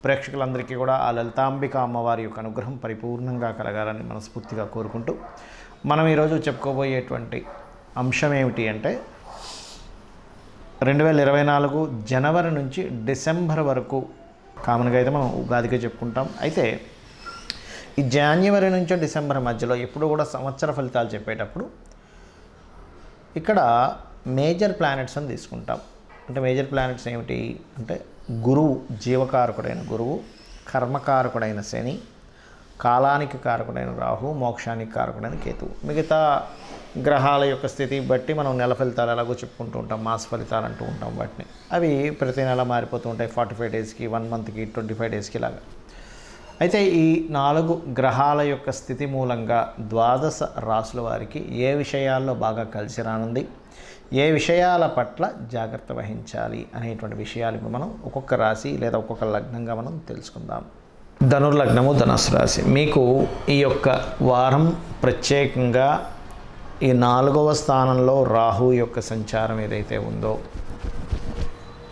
ప్రేక్షకులందరికీ కూడా ఆ లలితాంబిక అమ్మవారి యొక్క అనుగ్రహం పరిపూర్ణంగా కలగాలని మనస్ఫూర్తిగా కోరుకుంటూ మనం ఈరోజు చెప్పుకోబోయేటువంటి అంశం ఏమిటి అంటే 2024 జనవరి నుంచి డిసెంబర్ వరకు కామన్గా అయితే మనం ఉగాదిగా చెప్పుకుంటాం. అయితే ఈ జనవరి నుంచి డిసెంబర్ మధ్యలో ఎప్పుడు కూడా సంవత్సర ఫలితాలు చెప్పేటప్పుడు ఇక్కడ మేజర్ ప్లానెట్స్ అని తీసుకుంటాం. అంటే మేజర్ ప్లానెట్స్ ఏమిటి అంటే గురువు, జీవకారకుడైన గురువు, కర్మకారకుడైన శని, కాలానికి కారకుడైన రాహు, మోక్షానికి కారకుడైన కేతువు. మిగతా గ్రహాల యొక్క స్థితి బట్టి మనం నెల ఫలితాలు ఎలాగో చెప్పుకుంటూ ఉంటాం, మాస ఫలితాలు అంటూ ఉంటాం. వాటిని అవి ప్రతి నెల మారిపోతూ ఉంటాయి. 45 డేస్కి, 1 మంత్కి, 25 డేస్కి ఇలాగా. అయితే ఈ 4 గ్రహాల యొక్క స్థితి మూలంగా ద్వాదశ రాసుల వారికి ఏ విషయాల్లో బాగా కలిసి రానుంది, ఏ విషయాల పట్ల జాగ్రత్త వహించాలి అనేటువంటి విషయాలు మనం ఒక్కొక్క రాశి లేదా ఒక్కొక్క లగ్నంగా మనం తెలుసుకుందాం. ధనుర్లగ్నము, ధనుసు రాశి. మీకు ఈ యొక్క వారం ప్రత్యేకంగా ఈ 4వ స్థానంలో రాహు యొక్క సంచారం ఏదైతే ఉందో,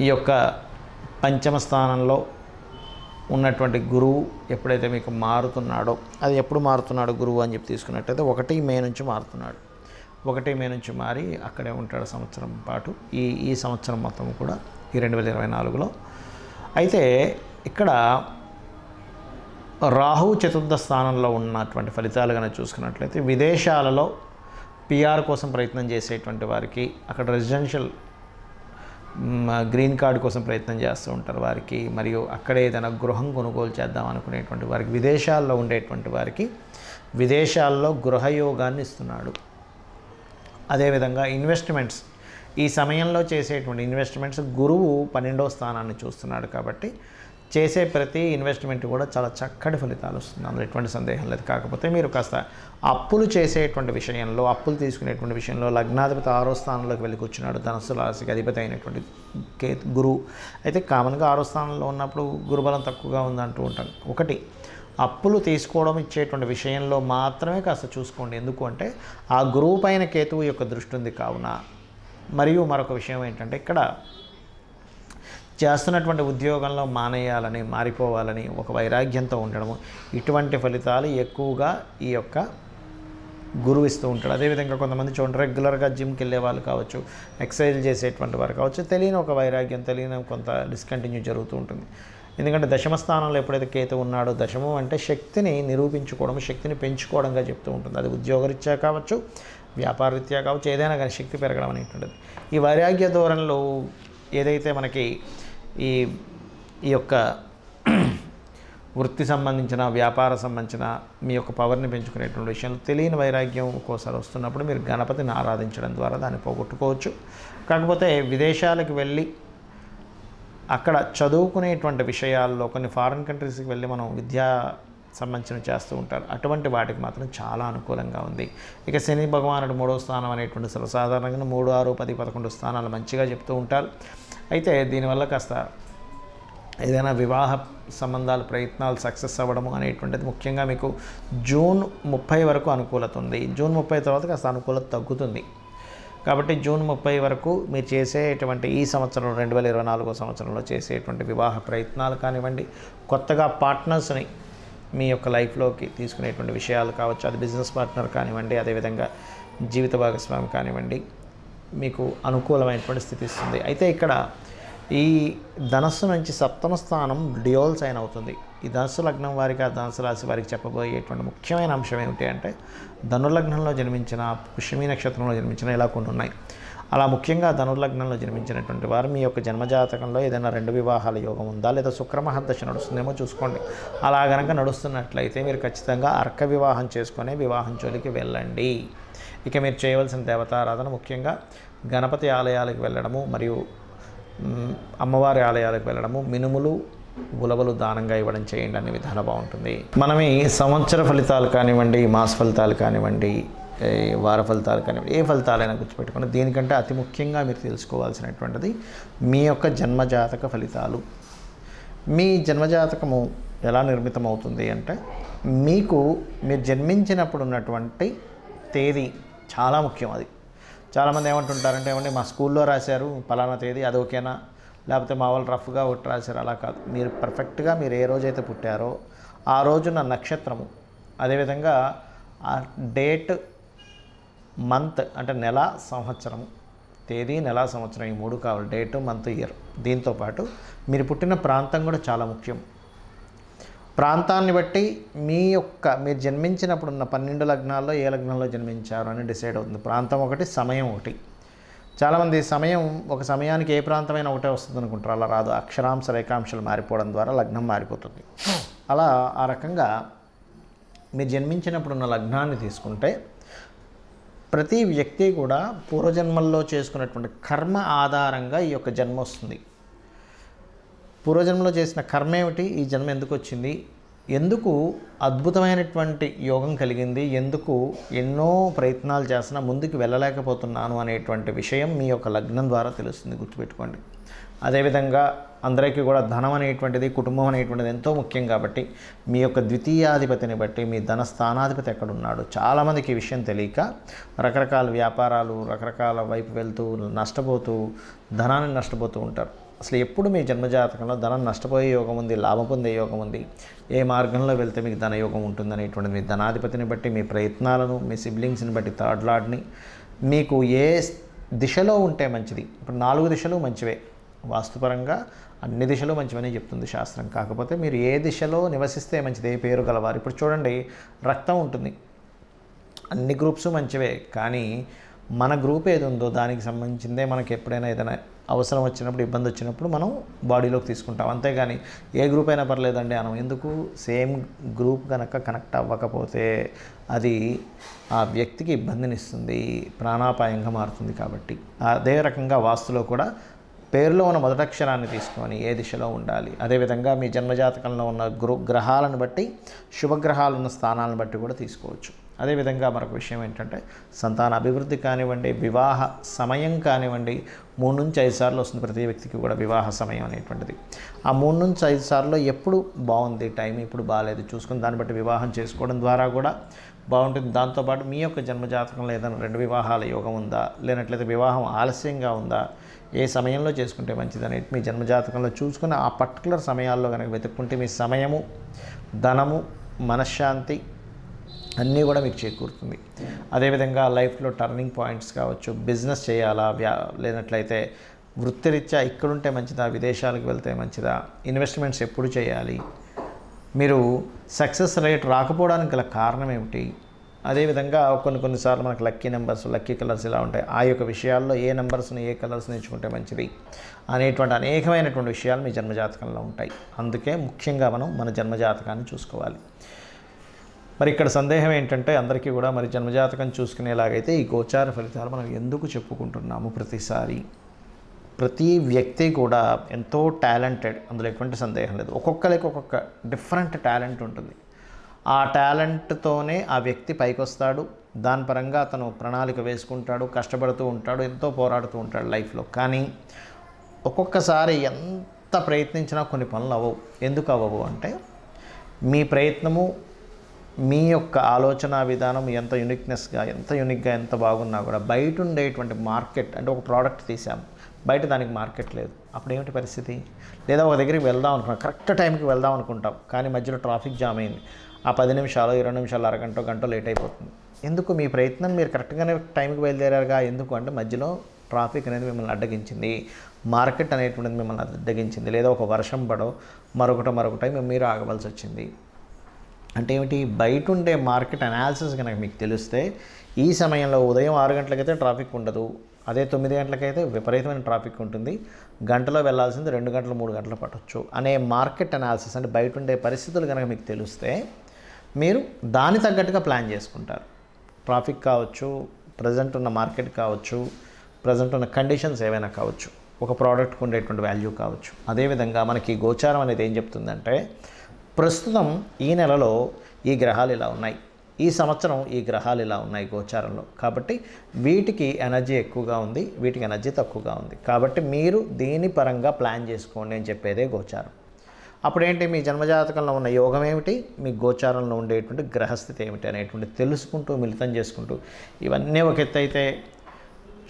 ఈ యొక్క పంచమ స్థానంలో ఉన్నటువంటి గురువు ఎప్పుడైతే మీకు మారుతున్నాడో, అది ఎప్పుడు మారుతున్నాడు గురువు అని చెప్పి తీసుకున్నట్టయితే 1 మే నుంచి మారుతున్నాడు. 1 మే నుంచి మారి అక్కడే ఉంటాడు సంవత్సరం పాటు. ఈ సంవత్సరం మొత్తం కూడా ఈ 2024లో. అయితే ఇక్కడ రాహు చతుర్థ స్థానంలో ఉన్నటువంటి ఫలితాలు కనుక చూసుకున్నట్లయితే విదేశాలలో పిఆర్ కోసం ప్రయత్నం చేసేటువంటి వారికి, అక్కడ రెసిడెన్షియల్ గ్రీన్ కార్డు కోసం ప్రయత్నం చేస్తూ ఉంటారు వారికి, మరియు అక్కడే ఏదైనా గృహం కొనుగోలు చేద్దాం అనుకునేటువంటి వారికి, విదేశాల్లో ఉండేటువంటి వారికి విదేశాల్లో గృహయోగాన్ని ఇస్తున్నాడు. అదేవిధంగా ఇన్వెస్ట్మెంట్స్, ఈ సమయంలో చేసేటువంటి ఇన్వెస్ట్మెంట్స్ గురువు 12వ స్థానాన్ని చూస్తున్నాడు కాబట్టి చేసే ప్రతి ఇన్వెస్ట్మెంట్ కూడా చాలా చక్కటి ఫలితాలు వస్తుంది, అందులో ఎటువంటి సందేహం లేదు. కాకపోతే మీరు కాస్త అప్పులు చేసేటువంటి విషయంలో, అప్పులు తీసుకునేటువంటి విషయంలో లగ్నాధిపతి 6వ స్థానంలోకి వెళ్ళి కూర్చున్నాడు, ధనుస్సు రాశికి అధిపతి అయినటువంటి గురువు. అయితే కామన్గా 6వ స్థానంలో ఉన్నప్పుడు గురుబలం తక్కువగా ఉందంటూ ఉంటాం. ఒకటి, అప్పులు తీసుకోవడం ఇచ్చేటువంటి విషయంలో మాత్రమే కాస్త చూసుకోండి. ఎందుకు అంటే ఆ గురువు పైన కేతువు యొక్క దృష్టి ఉంది కావున. మరియు మరొక విషయం ఏంటంటే ఇక్కడ చేస్తున్నటువంటి ఉద్యోగంలో మానేయాలని, మారిపోవాలని ఒక వైరాగ్యంతో ఉండడము, ఇటువంటి ఫలితాలు ఎక్కువగా ఈ యొక్క గురువు ఇస్తూ ఉంటాడు. అదేవిధంగా కొంతమంది చూడండి, రెగ్యులర్గా జిమ్కి వెళ్ళే వాళ్ళు కావచ్చు, ఎక్సర్సైజ్ చేసేటువంటి వారు కావచ్చు, తెలియని ఒక వైరాగ్యం, తెలియని కొంత డిస్కంటిన్యూ జరుగుతూ ఉంటుంది. ఎందుకంటే దశమ స్థానంలో ఎప్పుడైతే కేతు ఉన్నాడో, దశమం అంటే శక్తిని నిరూపించుకోవడం, శక్తిని పెంచుకోవడంగా చెప్తూ ఉంటుంది. అది ఉద్యోగరీత్యా కావచ్చు, వ్యాపారరీత్యా కావచ్చు, ఏదైనా కానీ శక్తి పెరగడం అనేటువంటిది. ఈ వైరాగ్య ధోరణిలో ఏదైతే మనకి ఈ యొక్క వృత్తి సంబంధించిన, వ్యాపార సంబంధించిన మీ యొక్క పవర్ని పెంచుకునేటువంటి విషయంలో తెలియని వైరాగ్యం ఒక్కోసారి వస్తున్నప్పుడు మీరు గణపతిని ఆరాధించడం ద్వారా దాన్ని పోగొట్టుకోవచ్చు. కాకపోతే విదేశాలకు వెళ్ళి అక్కడ చదువుకునేటువంటి విషయాల్లో కొన్ని ఫారిన్ కంట్రీస్కి వెళ్ళి మనం విద్యా సంబంధించిన చేస్తూ ఉంటారు, అటువంటి వాటికి మాత్రం చాలా అనుకూలంగా ఉంది. ఇక శని భగవానుడు 3వ స్థానం అనేటువంటి సర్వసాధారణంగా 3, 6, 10, 11 స్థానాలు మంచిగా చెప్తూ ఉంటారు. అయితే దీనివల్ల కాస్త ఏదైనా వివాహ సంబంధాల ప్రయత్నాలు సక్సెస్ అవ్వడము అనేటువంటిది ముఖ్యంగా మీకు జూన్ 30 వరకు అనుకూలత ఉంది. జూన్ 30 తర్వాత కాస్త అనుకూలత తగ్గుతుంది. కాబట్టి జూన్ 30 వరకు మీరు చేసేటువంటి ఈ సంవత్సరం 2024 సంవత్సరంలో చేసేటువంటి వివాహ ప్రయత్నాలు కానివ్వండి, కొత్తగా పార్ట్నర్స్ని మీ యొక్క లైఫ్లోకి తీసుకునేటువంటి విషయాలు కావచ్చు, అది బిజినెస్ పార్ట్నర్ కానివ్వండి, అదేవిధంగా జీవిత భాగస్వామి కానివ్వండి, మీకు అనుకూలమైనటువంటి స్థితి ఇస్తుంది. అయితే ఇక్కడ ఈ ధనస్సు నుంచి 7వ స్థానం డ్యూయల్ సైన్ అవుతుంది. ఈ ధనుస్సు లగ్నం వారికి, ఆ ధనుసు రాశి వారికి చెప్పబోయేటువంటి ముఖ్యమైన అంశం ఏమిటి అంటే ధనుర్లగ్నంలో జన్మించిన, పుష్యమి నక్షత్రంలో జన్మించిన ఇలా కొన్ని ఉన్నాయి. అలా ముఖ్యంగా ధనుర్లగ్నంలో జన్మించినటువంటి వారు మీ యొక్క జన్మజాతకంలో ఏదైనా 2 వివాహాల యోగం ఉందా, లేదా శుక్రమహర్దశ నడుస్తుందేమో చూసుకోండి. అలా కనుక నడుస్తున్నట్లయితే మీరు ఖచ్చితంగా అర్క వివాహం చేసుకునే వివాహం జోలికి వెళ్ళండి. ఇక మీరు చేయవలసిన దేవతారాధన ముఖ్యంగా గణపతి ఆలయాలకు వెళ్ళడము, మరియు అమ్మవారి ఆలయాలకు వెళ్ళడము, మినుములు, ఉలవలు దానంగా ఇవ్వడం చేయండి, అన్ని విధాలు బాగుంటుంది. మనం ఈ సంవత్సర ఫలితాలు కానివ్వండి, మాస ఫలితాలు కానివ్వండి, వార ఫలితాలు కానివ్వండి, ఏ ఫలితాలైనా గుర్తుపెట్టుకోండి. దీనికంటే అతి ముఖ్యంగా మీరు తెలుసుకోవాల్సినటువంటిది మీ యొక్క జన్మజాతక ఫలితాలు. మీ జన్మజాతకము ఎలా నిర్మితం అవుతుంది అంటే మీరు జన్మించినప్పుడు ఉన్నటువంటి తేదీ చాలా ముఖ్యం. అది చాలామంది ఏమంటుంటారంటే, ఏమంటే మా స్కూల్లో రాశారు పలానా తేదీ, అది ఓకేనా, లేకపోతే మా వాళ్ళు రఫ్గా ఒకటి రాశారు, అలా కాదు. మీరు పర్ఫెక్ట్గా మీరు ఏ రోజైతే పుట్టారో ఆ రోజున నక్షత్రము, అదేవిధంగా ఆ డేట్, మంత్ అంటే నెల, సంవత్సరం, తేదీ, నెల, సంవత్సరం, ఈ 3 కావాలి. Date, month, year. దీంతోపాటు మీరు పుట్టిన ప్రాంతం కూడా చాలా ముఖ్యం. ప్రాంతాన్ని బట్టి మీరు జన్మించినప్పుడు ఉన్న 12 లగ్నాల్లో ఏ లగ్నంలో జన్మించారు అని డిసైడ్ అవుతుంది. ప్రాంతం ఒకటి, సమయం ఒకటి. చాలామంది ఒక సమయానికి ఏ ప్రాంతమైనా ఒకటే వస్తుంది అనుకుంటారు. అలా రాదు. అక్షరాంశ రేఖాంశాలు మారిపోవడం ద్వారా లగ్నం మారిపోతుంది. అలా ఆ రకంగా మీరు జన్మించినప్పుడు ఉన్న లగ్నాన్ని తీసుకుంటే ప్రతి వ్యక్తి కూడా పూర్వజన్మల్లో చేసుకున్నటువంటి కర్మ ఆధారంగా ఈ యొక్క జన్మ వస్తుంది. పూర్వజన్మలో చేసిన కర్మ ఏమిటి, ఈ జన్మ ఎందుకు వచ్చింది, ఎందుకు అద్భుతమైనటువంటి యోగం కలిగింది, ఎందుకు ఎన్నో ప్రయత్నాలు చేసినా ముందుకు వెళ్ళలేకపోతున్నాను అనేటువంటి విషయం మీ యొక్క లగ్నం ద్వారా తెలుస్తుంది. గుర్తుపెట్టుకోండి. అదేవిధంగా అందరికీ కూడా ధనం అనేటువంటిది, కుటుంబం అనేటువంటిది ఎంతో ముఖ్యం. కాబట్టి మీ యొక్క ద్వితీయాధిపతిని బట్టి మీ ధన స్థానాధిపతి ఎక్కడున్నాడు, చాలామందికి ఈ విషయం తెలియక రకరకాల వ్యాపారాలు, రకరకాల వైపు వెళ్తూ నష్టపోతూ ధనాన్ని నష్టపోతూ ఉంటారు. అసలు ఎప్పుడు మీ జన్మజాతకంలో ధనం నష్టపోయే యోగం ఉంది, లాభం పొందే యోగం ఉంది, ఏ మార్గంలో వెళ్తే మీకు ధనయోగం ఉంటుంది అనేటువంటిది మీ ధనాధిపతిని బట్టి, మీ ప్రయత్నాలను, మీ సిబ్లింగ్స్ని బట్టి, థర్డ్ లార్డ్ని, మీకు ఏ దిశలో ఉంటే మంచిది. ఇప్పుడు 4 దిశలు మంచివే, వాస్తుపరంగా అన్ని దిశలు మంచివని చెప్తుంది శాస్త్రం. కాకపోతే మీరు ఏ దిశలో నివసిస్తే మంచిది, ఏ పేరు గలవారు. ఇప్పుడు చూడండి, రక్తం ఉంటుంది, అన్ని గ్రూప్స్ మంచివే, కానీ మన గ్రూప్ ఏది ఉందో దానికి సంబంధించిందే మనకి ఎప్పుడైనా ఏదైనా అవసరం వచ్చినప్పుడు, ఇబ్బంది వచ్చినప్పుడు మనం బాడీలోకి తీసుకుంటాం. అంతేగాని ఏ గ్రూప్ అయినా పర్లేదండి అనం. ఎందుకు, సేమ్ గ్రూప్ కనుక కనెక్ట్ అవ్వకపోతే అది ఆ వ్యక్తికి ఇబ్బందినిస్తుంది, ప్రాణాపాయంగా మారుతుంది. కాబట్టి అదే రకంగా వాస్తులో కూడా పేరులో ఉన్న మొదటక్షరాన్ని తీసుకొని ఏ దిశలో ఉండాలి. అదేవిధంగా మీ జన్మజాతకంలో ఉన్న గ్రహాలను బట్టి, శుభగ్రహాలు ఉన్న స్థానాలను బట్టి కూడా తీసుకోవచ్చు. అదేవిధంగా మరొక విషయం ఏంటంటే సంతాన అభివృద్ధి కానివ్వండి, వివాహ సమయం కానివ్వండి, 3 నుంచి 5 సార్లు వస్తుంది ప్రతి వ్యక్తికి కూడా వివాహ సమయం అనేటువంటిది. ఆ 3 నుంచి 5 సార్లు ఎప్పుడు బాగుంది టైం, ఇప్పుడు బాగాలేదు చూసుకుని దాన్ని బట్టి వివాహం చేసుకోవడం ద్వారా కూడా బాగుంటుంది. దాంతోపాటు మీ యొక్క జన్మజాతకంలో ఏదైనా 2 వివాహాల యోగం ఉందా, లేనట్లయితే వివాహం ఆలస్యంగా ఉందా, ఏ సమయంలో చేసుకుంటే మంచిదని మీ జన్మజాతకంలో చూసుకుని ఆ పర్టికులర్ సమయాల్లో కనుక వెతుక్కుంటే మీ సమయము, ధనము, మనశ్శాంతి అన్నీ కూడా మీకు చేకూరుతుంది. అదేవిధంగా లైఫ్లో టర్నింగ్ పాయింట్స్ కావచ్చు, బిజినెస్ చేయాలా, లేనట్లయితే వృత్తిరీత్యా ఇక్కడుంటే మంచిదా, విదేశాలకు వెళ్తే మంచిదా, ఇన్వెస్ట్మెంట్స్ ఎప్పుడు చేయాలి, మీరు సక్సెస్ రేట్ రాకపోవడానికి గల కారణం ఏమిటి, అదేవిధంగా కొన్నిసార్లు మనకు లక్కీ నెంబర్స్, లక్కీ కలర్స్ ఇలా ఉంటాయి. ఆ యొక్క విషయాల్లో ఏ నెంబర్స్ని, ఏ కలర్స్ని ఎంచుకుంటే మంచిది అనేటువంటి అనేకమైనటువంటి విషయాలు మీ జన్మజాతకంలో ఉంటాయి. అందుకే ముఖ్యంగా మనం మన జన్మజాతకాన్ని చూసుకోవాలి. మరి ఇక్కడ సందేహం ఏంటంటే అందరికీ కూడా మరి జన్మజాతకం చూసుకునేలాగైతే ఈ గోచార ఫలితాలు మనం ఎందుకు చెప్పుకుంటున్నాము ప్రతిసారి. ప్రతి వ్యక్తి కూడా ఎంతో టాలెంటెడ్, అందులో ఎటువంటి సందేహం లేదు. ఒక్కొక్కరికి ఒక్కొక్క డిఫరెంట్ టాలెంట్ ఉంటుంది. ఆ టాలెంట్తోనే ఆ వ్యక్తి పైకి వస్తాడు. దాని పరంగా అతను ప్రణాళిక వేసుకుంటాడు, కష్టపడుతూ ఉంటాడు, ఎంతో పోరాడుతూ ఉంటాడు లైఫ్లో. కానీ ఒక్కొక్కసారి ఎంత ప్రయత్నించినా కొన్ని పనులు అవ్వవు. ఎందుకు అవ్వవు అంటే మీ ప్రయత్నము, మీ యొక్క ఆలోచన విధానం ఎంత యూనిక్గా ఎంత బాగున్నా కూడా బయట ఉండేటువంటి మార్కెట్, అంటే ఒక ప్రోడక్ట్ తీసాము, బయట దానికి మార్కెట్ లేదు. అప్పుడు ఏమిటి పరిస్థితి? లేదా ఒక దగ్గరికి వెళ్దాం అనుకున్నాం, కరెక్ట్ టైంకి వెళ్దాం అనుకుంటాం, కానీ మధ్యలో ట్రాఫిక్ జామ్ అయింది. ఆ 10 నిమిషాలు, 20 నిమిషాలు, అరగంట, గంట లేట్ అయిపోతుంది. ఎందుకు? మీ ప్రయత్నం మీరు కరెక్ట్గానే టైంకి బయలుదేరారుగా. ఎందుకు అంటే మధ్యలో ట్రాఫిక్ అనేది మిమ్మల్ని అడ్డగించింది, మార్కెట్ అనేటువంటిది మిమ్మల్ని అడ్డగించింది, లేదా ఒక వర్షం పడో మరొకటి మీరు ఆగవలసి వచ్చింది. అంటే ఏమిటి? బయట ఉండే మార్కెట్ అనాలిసిస్ కనుక మీకు తెలిస్తే ఈ సమయంలో ఉదయం 6 గంటలకైతే ట్రాఫిక్ ఉండదు, అదే 9 గంటలకైతే విపరీతమైన ట్రాఫిక్ ఉంటుంది, గంటలో వెళ్ళాల్సింది 2 గంటలు 3 గంటలు పట్టవచ్చు అనే మార్కెట్ అనాలిసిస్, అంటే బయట ఉండే పరిస్థితులు కనుక మీకు తెలిస్తే మీరు దాని తగ్గట్టుగా ప్లాన్ చేసుకుంటారు. ట్రాఫిక్ కావచ్చు, ప్రజెంట్ ఉన్న మార్కెట్ కావచ్చు, ప్రజెంట్ ఉన్న కండిషన్స్ ఏవైనా కావచ్చు, ఒక ప్రోడక్ట్కి ఉండేటువంటి వాల్యూ కావచ్చు. అదేవిధంగా మనకి గోచారం అనేది ఏం చెప్తుందంటే ప్రస్తుతం ఈ నెలలో ఈ గ్రహాలు ఇలా ఉన్నాయి, ఈ సంవత్సరం ఈ గ్రహాలు ఇలా ఉన్నాయి గోచారంలో. కాబట్టి వీటికి ఎనర్జీ ఎక్కువగా ఉంది, వీటికి ఎనర్జీ తక్కువగా ఉంది. కాబట్టి మీరు దీని పరంగా ప్లాన్ చేసుకోండి అని చెప్పేదే గోచారం. అప్పుడేంటి? మీ జన్మజాతకంలో ఉన్న యోగం ఏమిటి, మీ గోచారంలో ఉండేటువంటి గ్రహస్థితి ఏమిటి అనేటువంటి తెలుసుకుంటూ, మిళితం చేసుకుంటూ, ఇవన్నీ ఒక ఎత్తు అయితే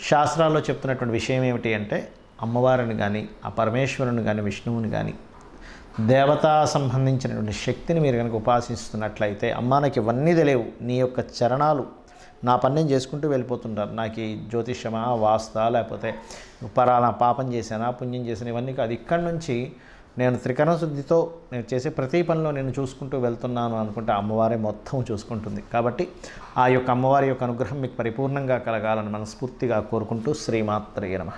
శాస్త్రాల్లో చెప్తున్నటువంటి విషయం ఏమిటి అంటే అమ్మవారిని కానీ ఆ పరమేశ్వరుని కానీ విష్ణువుని కానీ దేవతా సంబంధించినటువంటి శక్తిని మీరు కనుక ఉపాసిస్తున్నట్లయితే, అమ్మా నాకు ఇవన్నీ తెలియవు, నీ యొక్క చరణాలు, నా పని నేను చేసుకుంటూ వెళ్ళిపోతుంటారు, నాకు ఈ జ్యోతిష్యమా వాస్తా లేకపోతే పరాలా పాపం చేశానా పుణ్యం చేశాను ఇవన్నీ కాదు, ఇక్కడి నుంచి నేను త్రికరణ శుద్ధితో నేను చేసే ప్రతి పనిలో నేను చూసుకుంటూ వెళ్తున్నాను అనుకుంటే అమ్మవారే మొత్తం చూసుకుంటుంది. కాబట్టి ఆ యొక్క అమ్మవారి యొక్క అనుగ్రహం మీకు పరిపూర్ణంగా కలగాలని మనస్ఫూర్తిగా కోరుకుంటూ శ్రీమాత్రే నమః.